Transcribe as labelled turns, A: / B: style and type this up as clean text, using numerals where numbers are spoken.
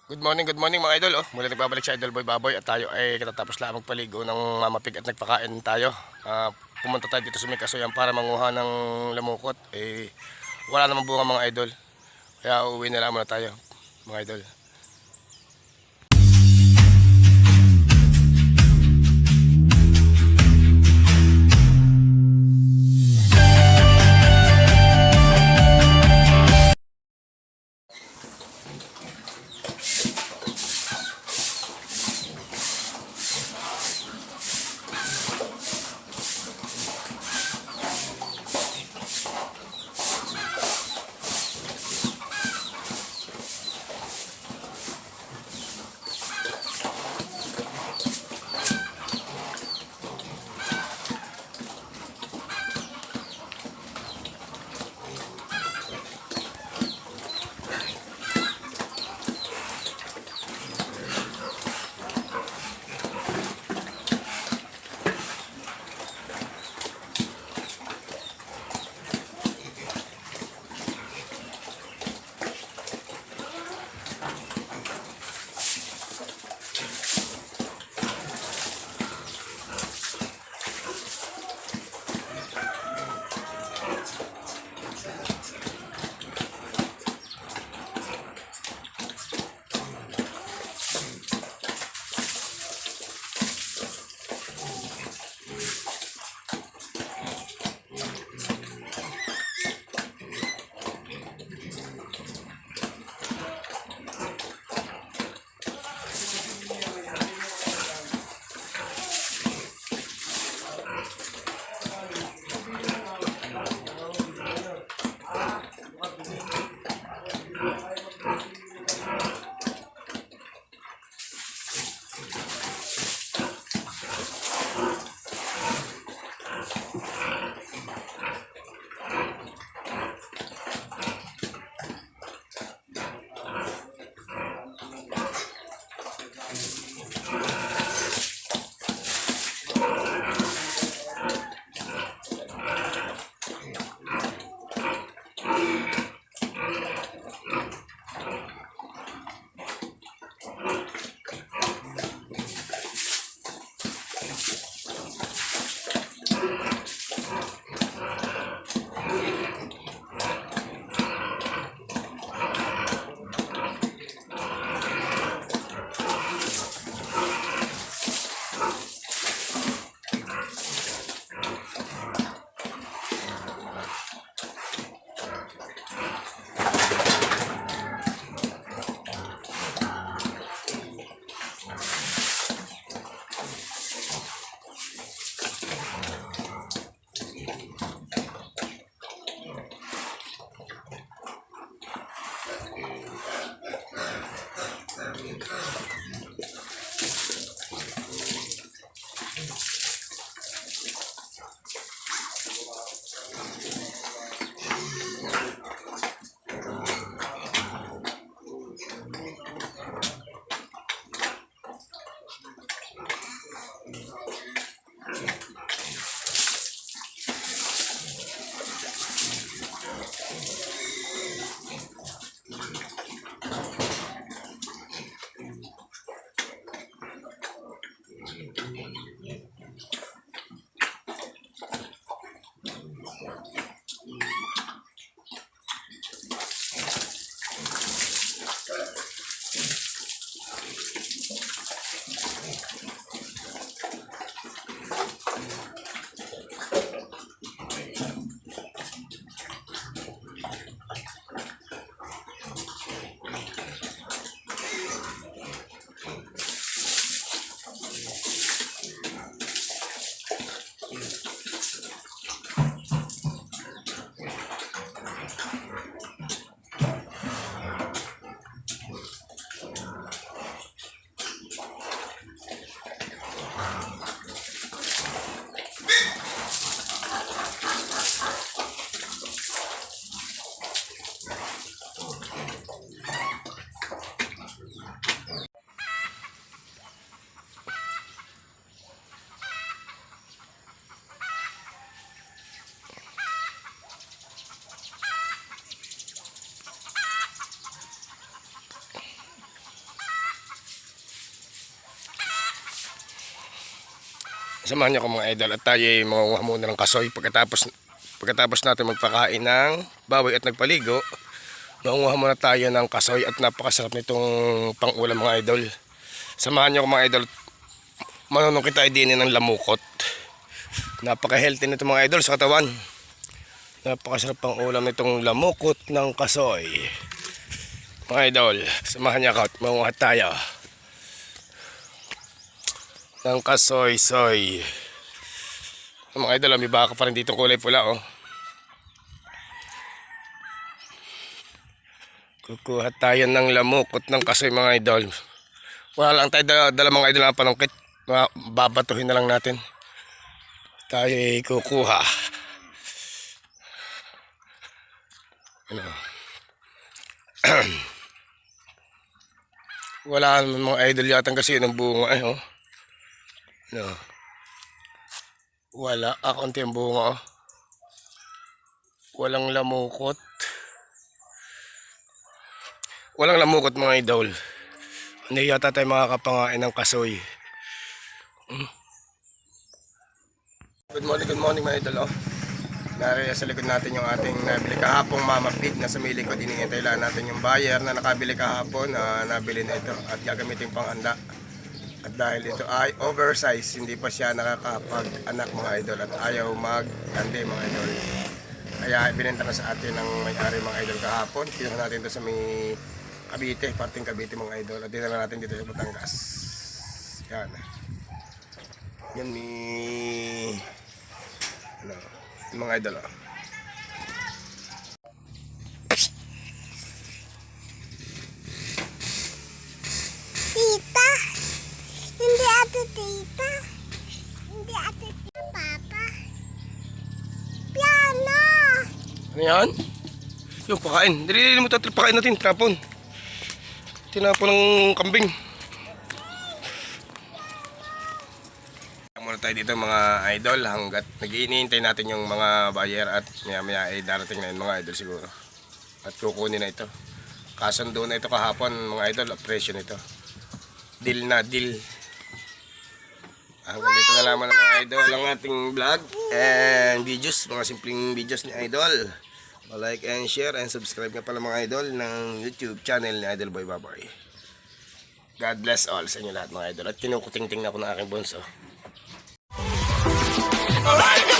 A: Good morning mga idol. Muli nagbabalik si Idol Boy Baboy at tayo ay katatapos lang magpaligo ng mamapig at nagpakain tayo. Pumunta tayo dito sa may kasoyan para manguha ng lamukot. Wala namang bunga mga idol. Kaya uuwi na lang muna tayo mga idol. Samahan niyo ko mga idol at tayo ay mangunguha muna ng kasoy. Pagkatapos natin magpakain ng baboy at nagpaligo, mangunguha muna tayo ng kasoy at napakasarap nitong pang-ulam mga idol. Samahan niyo ko mga idol. Manunungkit tayo din ng lamukot. Napaka-healthy nito mga idol sa katawan. Napakasarap pang ulam nitong lamukot ng kasoy. Mga idol, samahan niyo ako at mangunguha tayo ng kasoy-soy. Mga idol, may baka pa rin dito kulay pula oh. Kukuha tayo ng lamukot ng kasoy mga idol. Wala lang tayo dala mga idol ang panungkit. Babatuhin na lang natin. Tayo ay kukuha. Ano? Wala naman mga idol yata kasi ng bunga eh oh. No. Wala, konti ang bunga oh. Walang lamukot. Walang lamukot mga idol. Hindi yata tayo makakapangain ng kasoy. Good morning mga idol oh. Nariya sa likod natin yung ating nabili kahapong Mama Pig na sa may likod. Hinihintay lang natin yung buyer na nakabili kahapon na nabili na ito at gagamitin pang handa. At dahil ito ay oversize, hindi pa siya nakakapag-anak mga idol at ayaw mag-ande mga idol. Kaya ibinenta na sa atin ng may-ari mga idol kahapon. Kinuha natin ito sa may Cavite, parting Cavite mga idol. At dinala natin dito sa Batangas. Yan. Yan may... Ano, mga idol oh.
B: Tita, hindi ate tita. Hindi ate tita, papa. Piano.
A: Ano yan? Yung pakain. Dali mo tayo pakain natin. Trapon. Tinapon ng kambing. Muna tayo dito mga idol hanggat nag-iinintay natin yung mga buyer at maya ay darating na yun mga idol siguro. At kukunin na ito. Kasundo na ito kahapon mga idol. Presyo nito. Deal na deal. Hanggang dito na lamang mga idol ang ating vlog and videos. Mga simpleng videos ni idol. Like and share and subscribe na pala mga idol ng YouTube channel ni Idol Boy Baboy. God bless all sa inyo lahat mga idol. At kinukuting-ting na ako ng aking bunso. Alright!